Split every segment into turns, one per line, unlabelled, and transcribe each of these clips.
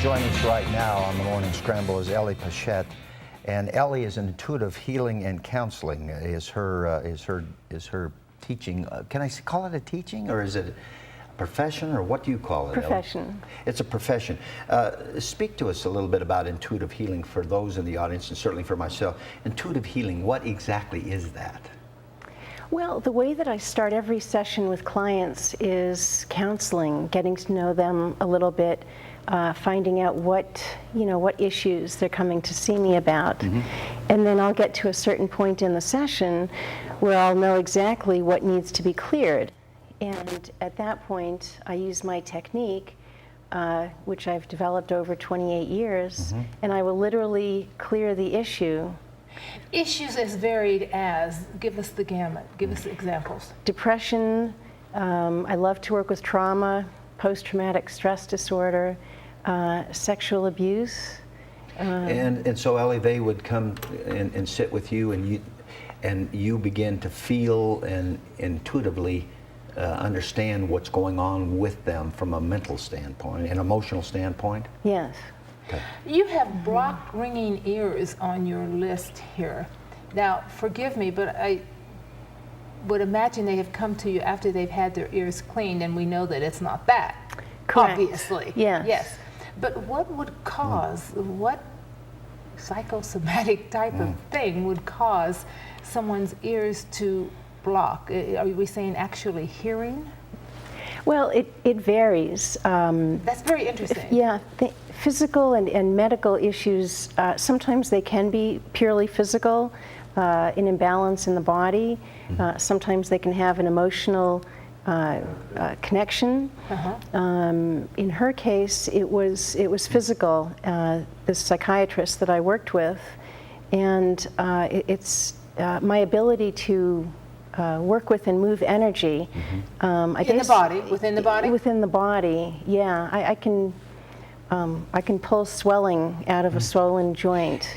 Joining us right now on the Morning Scramble is Ellie Pechet, and Ellie is an intuitive healing and counseling. Is her teaching? Can I call it a teaching, or is it a profession, or what do you call it?
Profession.
Ellie? It's a profession. Speak to us a little bit about intuitive healing for those in the audience, and certainly for myself. Intuitive healing. What exactly is that?
Well, the way that I start every session with clients is counseling, getting to know them a little bit, finding out what issues they're coming to see me about. Mm-hmm. And then I'll get to a certain point in the session where I'll know exactly what needs to be cleared. And at that point, I use my technique, which I've developed over 28 years, mm-hmm. and I will literally clear the issue.
Issues as varied as, give us the gamut, give us examples.
Depression, I love to work with trauma, post-traumatic stress disorder, sexual abuse.
And so, Ellie, they would come and sit with you, and you begin to feel and intuitively understand what's going on with them from a mental standpoint, an emotional standpoint?
Yes.
Okay. You have blocked ringing ears on your list here. Now, forgive me, but I would imagine they have come to you after they've had their ears cleaned, and we know that it's not that.
Correct.
Obviously.
Yes.
Yes. But what would cause, what psychosomatic type of thing would cause someone's ears to block? Are we saying actually hearing?
Well, it varies.
That's very interesting.
Yeah. Physical and medical issues, sometimes they can be purely physical, an imbalance in the body. Sometimes they can have an emotional connection. In her case, it was physical. This psychiatrist that I worked with, and it's my ability to work with and move energy.
Within the body?
Within the body, yeah. I can pull swelling out of a swollen joint,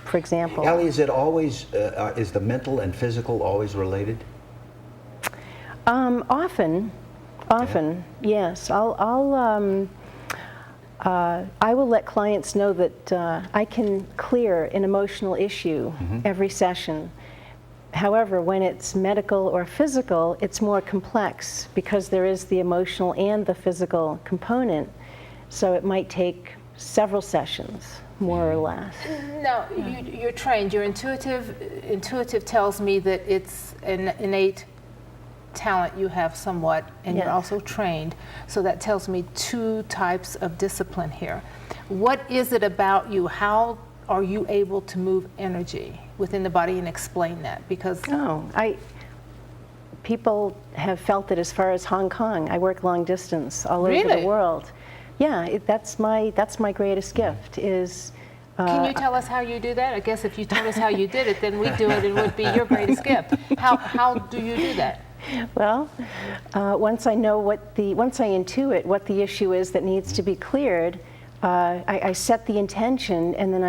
for example.
Ellie, is it always, is the mental and physical always related?
Often, yes. I will let clients know that I can clear an emotional issue every session. However, when it's medical or physical, it's more complex because there is the emotional and the physical component. So it might take several sessions, more or less.
Now, you're trained, you're intuitive. Intuitive tells me that it's an innate talent you have somewhat, and
Yes.
you're also trained. So that tells me two types of discipline here. What is it about you? How are you able to move energy within the body, and explain that? Because
people have felt it as far as Hong Kong. I work long distance all over the world. Yeah, that's my greatest gift is.
Can you tell us how you do that? I guess if you told us how you did it, then we'd do it. It would be your greatest gift. How do you do that?
Well, once I intuit what the issue is that needs to be cleared, I set the intention, and then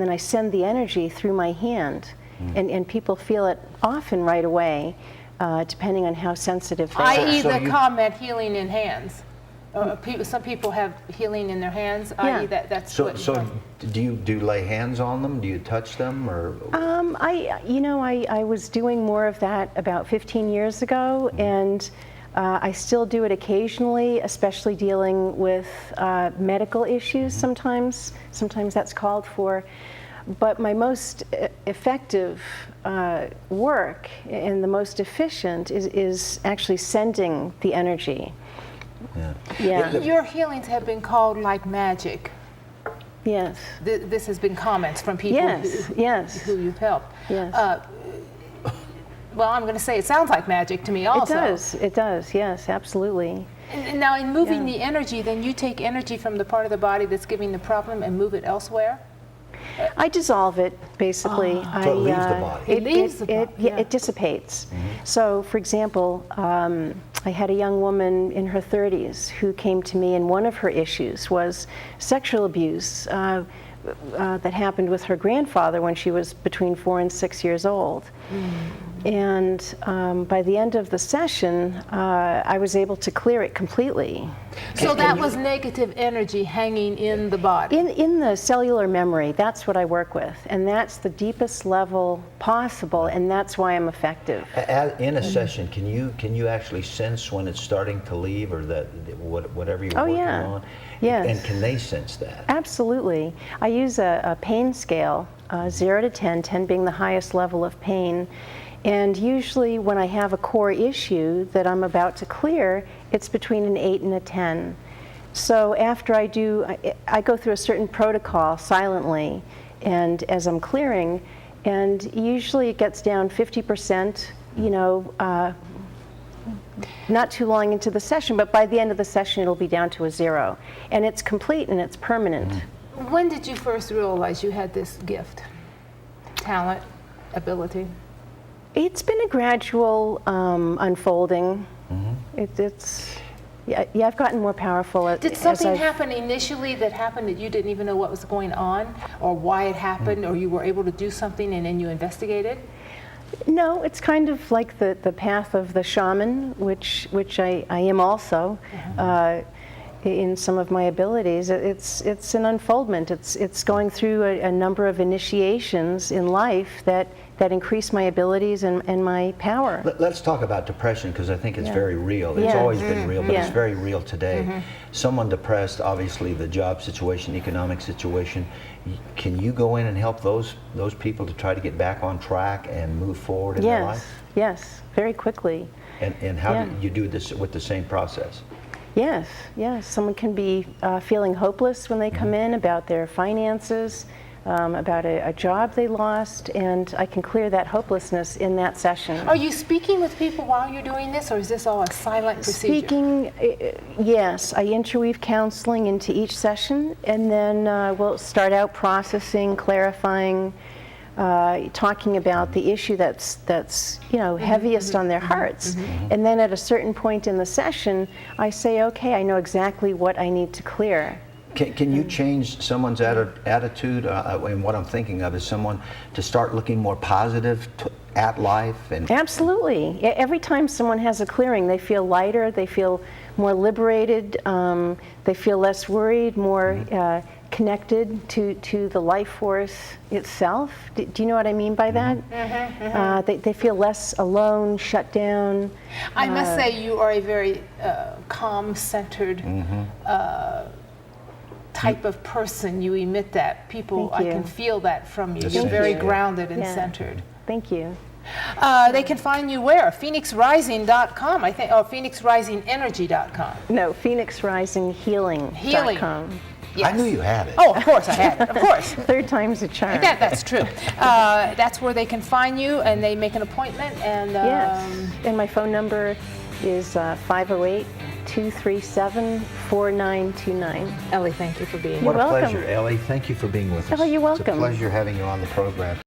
I send the energy through my hand, and people feel it often right away, depending on how sensitive they are.
I.e. the comment healing in hands. Some people have healing in their hands.
Yeah.
I.e. that's
so,
what.
So do you lay hands on them? Do you touch them, or?
I was doing more of that about 15 years ago, and I still do it occasionally, especially dealing with medical issues. Sometimes that's called for. But my most effective work and the most efficient is actually sending the energy. Yeah.
Your healings have been called like magic.
Yes.
This has been comments from people who you've helped.
Yes.
Well, I'm going to say it sounds like magic to me also.
It does, yes, absolutely.
And now in moving the energy, then you take energy from the part of the body that's giving the problem and move it elsewhere?
I dissolve it, basically.
So it leaves the body.
It leaves the body.
It dissipates. So, for example, I had a young woman in her 30s who came to me, and one of her issues was sexual abuse that happened with her grandfather when she was between 4 and 6 years old. And by the end of the session, I was able to clear it completely.
So that was negative energy hanging in the body.
In the cellular memory, that's what I work with, and that's the deepest level possible, and that's why I'm effective.
In a session, can you actually sense when it's starting to leave, or that whatever you're working on?
Yes.
And can they sense that?
Absolutely. I use a pain scale, 0 to 10, 10 being the highest level of pain. And usually when I have a core issue that I'm about to clear, it's between an 8 and a 10. So after I go through a certain protocol silently, and as I'm clearing, and usually it gets down 50%, not too long into the session, but by the end of the session it'll be down to a 0. And it's complete and it's permanent.
When did you first realize you had this gift, talent, ability?
It's been a gradual unfolding. I've gotten more powerful.
Did something happen initially that you didn't even know what was going on, or why it happened, or you were able to do something and then you investigated?
No, it's kind of like the path of the shaman, which I am also. In some of my abilities, it's an unfoldment. It's going through a number of initiations in life that increase my abilities and my power.
Let's talk about depression, because I think it's very real. It's always been real, but it's very real today. Someone depressed, obviously the job situation, economic situation. Can you go in and help those people to try to get back on track and move forward in their life?
Yes, very quickly.
And how do you do this with the same process?
Yes. Someone can be feeling hopeless when they come in about their finances, about a job they lost, and I can clear that hopelessness in that session.
Are you speaking with people while you're doing this, or is this all a silent procedure?
Speaking, yes. I interweave counseling into each session, and then we'll start out processing, clarifying, talking about the issue that's heaviest on their hearts. And then at a certain point in the session, I say, okay, I know exactly what I need to clear.
Can you change someone's attitude? And what I'm thinking of is someone to start looking more positive at life. And
absolutely. Every time someone has a clearing, they feel lighter, they feel more liberated, they feel less worried, more connected to the life force itself. Do you know what I mean by that? They feel less alone, shut down.
I must say you are a very calm, centered type of person. You emit that. People, I can feel that from you. You're very grounded and centered.
Thank you.
They can find you where? PhoenixRising.com, I think, or PhoenixRisingEnergy.com.
No, PhoenixRisingHealing.com.
Yes.
I knew you had it.
Oh, of course I had it, of course.
Third time's a charm.
That's true. That's where they can find you, and they make an appointment. And
yes, and my phone number is 508-237-4929.
Ellie, thank you for being here.
What a
welcome.
pleasure, Ellie. Thank you for being with us.
Oh, you're welcome.
It's a pleasure having you on the program.